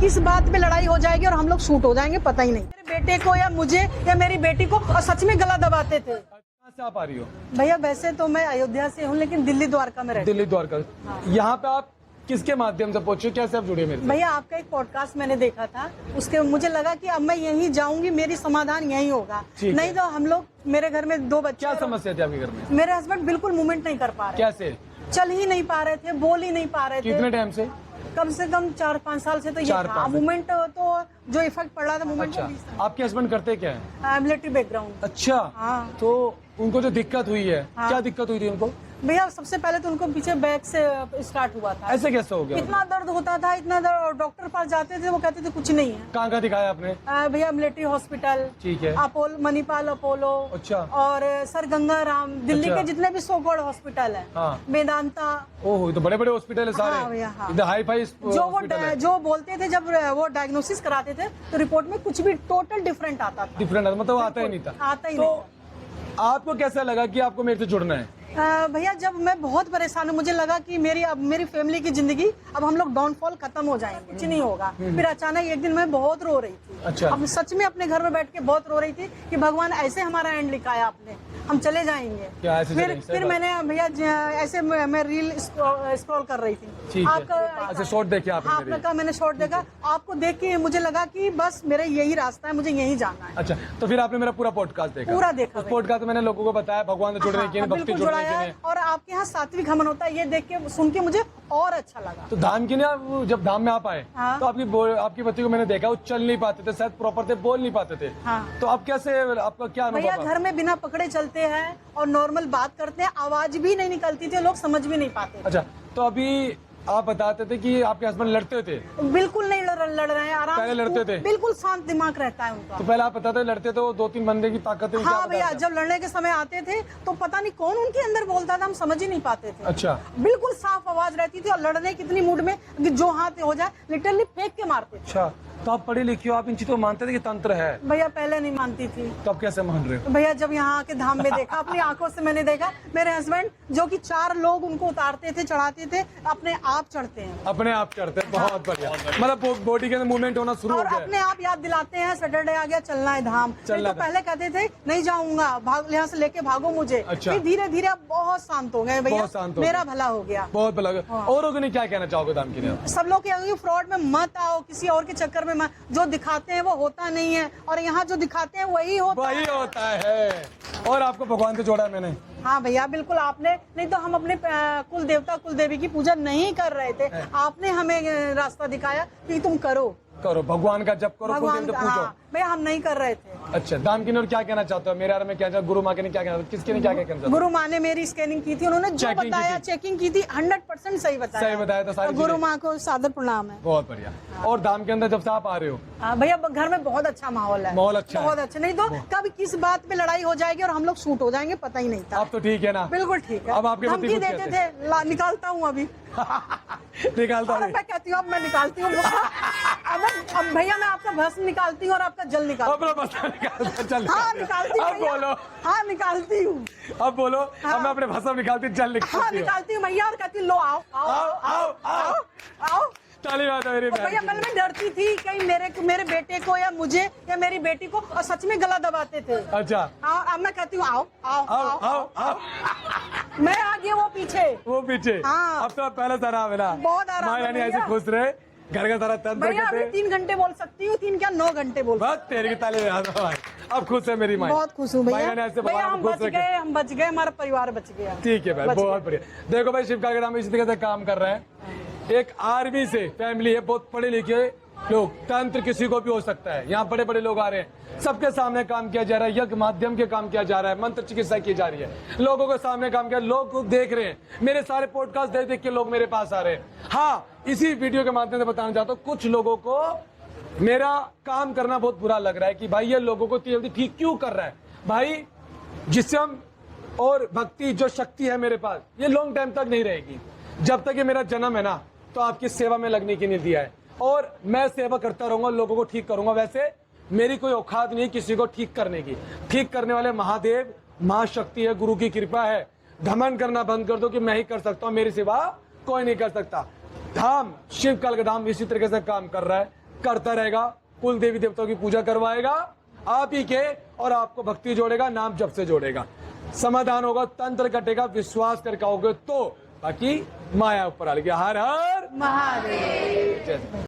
किस बात पे लड़ाई हो जाएगी और हम लोग शूट हो जाएंगे पता ही नहीं। मेरे बेटे को या मुझे या मेरी बेटी को और सच में गला दबाते थे। कहाँ से आप आ रही हो? भैया वैसे तो मैं अयोध्या से हूँ लेकिन दिल्ली द्वारका में रहती दिल्ली द्वारका। यहाँ पे आप किसके माध्यम से पहुंचे, कैसे आप जुड़े मेरे हूँ। से? भैया आपका एक पॉडकास्ट मैंने देखा था, उसके मुझे लगा कि अब मैं यहीं जाऊंगी, मेरी समाधान यहीं होगा। ठीक नहीं है। तो हम लोग, मेरे घर में 2 बच्चे। क्या समस्या थी आपके घर में? मेरे हस्बैंड बिल्कुल मूवमेंट नहीं कर पा रहे, कैसे? चल ही नहीं पा रहे थे, बोल ही नहीं पा रहे थे। कितने टाइम से? कम से कम 4-5 साल से तो ये 4-5 था। मूवमेंट तो जो इफेक्ट पड़ रहा था मूवमेंट अच्छा, आपके हस्बैंड करते क्या है? Military background. अच्छा, हाँ। तो उनको जो दिक्कत हुई है, हाँ। क्या दिक्कत हुई थी उनको? भैया सबसे पहले तो उनको पीछे बैक से स्टार्ट हुआ था। ऐसे कैसे हो गया? इतना दर्द होता था, इतना दर्द, और डॉक्टर पास जाते थे वो कहते थे कुछ नहीं है। कहाँ दिखाया आपने? भैया मिलिट्री हॉस्पिटल, ठीक है। अपोलो, मणिपाल अपोलो, अच्छा। और सर गंगा राम, दिल्ली अच्छा। के जितने भी सोगोड हॉस्पिटल है, हाँ। वेदांता। ओह, तो बड़े बड़े हॉस्पिटल है हाँ सारे। भैया, हाँ। इधर हाई फाई जो बोलते थे जब वो डायग्नोसिस कराते थे तो रिपोर्ट में कुछ भी टोटल डिफरेंट आता था। डिफरेंट मतलब आता ही नहीं था। आता ही तो नहीं था। आपको कैसा लगा कि आपको मेरे से जुड़ना है? भैया जब मैं बहुत परेशान हूँ, मुझे लगा कि मेरी फैमिली की जिंदगी अब हम लोग डाउनफॉल खत्म हो जाएंगे, कुछ नहीं होगा। फिर अचानक एक दिन मैं बहुत रो रही थी। अच्छा। अब सच में अपने घर में बैठ के बहुत रो रही थी कि भगवान ऐसे हमारा एंड लिखाया आपने, हम चले जाएंगे। क्या ऐसे चलेंगे? सही फिर बात। मैंने भैया ऐसे मैं रील स्क्रॉल कर रही थी। ठीक है। आपका अच्छा, शॉर्ट देखे आपने आपने मेरे? कहा, मैंने शॉर्ट देखा, आपको देख के मुझे लगा कि बस मेरा यही रास्ता है, मुझे यहीं जाना है। अच्छा, तो फिर आपने मेरा पूरा पॉडकास्ट देखा? पूरा देखा उस भाई। पॉडकास्ट में मैंने लोगों को बताया भगवान से जुड़ने के लिए, भक्ति बिल्कुल जुड़ने जुड़ाया के है। लिए। और आपके यहाँ सात्विक हवन होता है, ये देख के सुन के मुझे और अच्छा लगा। तो धाम की ना, वो जब धाम में आप आए हाँ। तो आपकी बच्ची को मैंने देखा, वो चल नहीं पाते थे, शायद प्रॉपर थे, बोल नहीं पाते थे। हाँ। तो आप कैसे, आपका क्या भैया अनुभव? घर में बिना पकड़े चलते हैं और नॉर्मल बात करते हैं, आवाज भी नहीं निकलती थी, लोग समझ भी नहीं पाते। अच्छा, तो अभी आप बताते थे कि आपके हस्बैंड लड़ते थे। बिल्कुल नहीं लड़ रहे हैं, आराम पहले से लड़ते थे? बिल्कुल शांत दिमाग रहता है उनका। तो पहले आप बताते लड़ते थे, वो 2-3 बंदे की ताकत है। हाँ भैया, जब लड़ने के समय आते थे तो पता नहीं कौन उनके अंदर बोलता था, हम समझ ही नहीं पाते थे। अच्छा। बिल्कुल साफ आवाज रहती थी और लड़ने कितनी मूड में कि जो हाथ हो जाए लिटरली फेंक के मारते थे। अच्छा, तो आप पढ़ी लिखी हो, आप इन चीजों को मानते थे कि तंत्र है? भैया पहले नहीं मानती थी। तो आप कैसे मान रहे हो? भैया जब यहाँ आके धाम में देखा, अपनी आंखों से मैंने देखा, मेरे हस्बैंड जो कि 4 लोग उनको उतारते थे, चढ़ाते थे, अपने आप चढ़ते हैं अपने आप करते हैं। बहुत बढ़िया, मतलब बॉडी के अंदर मूवमेंट होना शुरू हो और गया। अपने आप याद दिलाते हैं सैटरडे आ गया, चलना है धाम। नहीं तो पहले कहते थे नहीं जाऊंगा, भाग, यहाँ से लेके भागो मुझे। अच्छा। फिर धीरे धीरे अब बहुत शांत हो गए भैया, बहुत शांत हो मेरा गए। भला हो गया। बहुत भला। औरों को नहीं क्या कहना चाहोगे धाम के लिए? सब लोग कहेंगे फ्रॉड में मत आओ, किसी और के चक्कर में मत, जो दिखाते हैं वो होता नहीं है, और यहाँ जो दिखाते हैं वही होता है। और आपको भगवान से जोड़ा है मैंने। हाँ भैया बिल्कुल, आपने, नहीं तो हम अपने कुल देवता कुल देवी की पूजा नहीं कर रहे थे, आपने हमें रास्ता दिखाया कि तुम करो भगवान का जप करो, भगवान कुल का। देवता पूजो। हाँ भैया, हम नहीं कर रहे थे। अच्छा, दाम की ने और क्या कहना चाहते हो मेरे बारे में? क्या गुरु माँ के ने क्या कहना, किसके ने क्या कहना चाहते हो? गुरु माँ ने मेरी स्कैनिंग की थी, उन्होंने जो Checking की बताया, थी। चेकिंग की थी, 100% सही बताया। सही बताया था सारी गुरु चीजें। माँ को सादर प्रणाम है। बहुत बढ़िया। और धाम के अंदर जब से आप आ रहे हो, भैया घर में बहुत अच्छा माहौल है। माहौल अच्छा है। बहुत अच्छा, नहीं तो कब किस बात पे लड़ाई हो जाएगी और हम लोग शूट हो जाएंगे पता ही नहीं था। अब तो ठीक है ना? बिल्कुल ठीक है। अब आपके पति धमकी कुछ देते कहते थे, निकालता हूँ अभी। निकालता और नहीं। मैं कहती हूँ अब मैं निकालती हूँ। अब भैया मैं आपका भस्म निकालती हूँ और आपका जल निकालती अपना बस्ता निकालता, चल हाँ निकालती हूँ अब भैया। बोलो। हाँ निकालती हूँ। अब बोलो। अब मैं अपने भसम निकालती, जल हाँ निकालती हूँ। निकालती हूँ भैया, और कहती हूँ लो आओ आओ आओ, आओ, आओ। आओ। ताली बजाओ मेरी और बहन भैया के पहले लिए। मैं डरती थी कहीं मेरे बेटे को या मुझे या मेरी बेटी को, और सच में गला दबाते थे। अच्छा, अब मैं कहती हूँ आओ आओ आओ आओ आओ आओ। मैं आगे वो पीछे। वो पीछे। हाँ। अब तो पहले आराम है ना? बहुत आराम है माँ यानी ऐसे भैया। खुश रहे, घर का सारा तंत्र भैया अभी कहते 3 घंटे बोल सकती हूँ, 3 क्या 9 घंटे बोल। बस तेरे की ताली बजा दो भाई। अब खुश है मेरी माँ। बहुत खुश हूँ भैया। यानी ऐसे भैया भगवान हम खुश बच रखे। गए, हम बच गए, हमारा परिवार बच गया। ठीक है भाई, बच बहुत बढ़िया। देखो भाई, शिव का नाम इसी तरीके से काम कर रहा है। एक आर्मी से फैमिली है, बहुत पढ़े लिखे लोग, तंत्र किसी को भी हो सकता है। यहाँ बड़े बड़े लोग आ रहे हैं, सबके सामने काम किया जा रहा है, यज्ञ माध्यम के काम किया जा रहा है, मंत्र चिकित्सा की जा रही है, लोगों के सामने काम किया, लोग देख रहे हैं। मेरे सारे पॉडकास्ट देख देख के लोग मेरे पास आ रहे हैं। हाँ, इसी वीडियो के माध्यम से बताना चाहता हूँ, कुछ लोगों को मेरा काम करना बहुत बुरा लग रहा है कि भाई ये लोगों को जल्दी ठीक क्यों कर रहा है। भाई जिस्म और भक्ति जो शक्ति है मेरे पास, ये लॉन्ग टाइम तक नहीं रहेगी। जब तक ये मेरा जन्म है ना, तो आपकी सेवा में लगने की नहीं दिया है, और मैं सेवा करता रहूंगा, लोगों को ठीक करूंगा। वैसे मेरी कोई औकात नहीं किसी को ठीक करने की। ठीक करने वाले महादेव, महाशक्ति है, गुरु की कृपा है। घमंड करना बंद कर दो कि मैं ही कर सकता हूँ, मेरी सिवा कोई नहीं कर सकता। धाम शिव काल का धाम इसी तरीके से काम कर रहा है। करता रहेगा, कुल देवी देवताओं की पूजा करवाएगा आप ही के, और आपको भक्ति जोड़ेगा, नाम जप से जोड़ेगा, समाधान होगा, तंत्र कटेगा, विश्वास करके आओगे तो, बाकी माया ऊपर आ लेगी। हर हर महादेव। जय।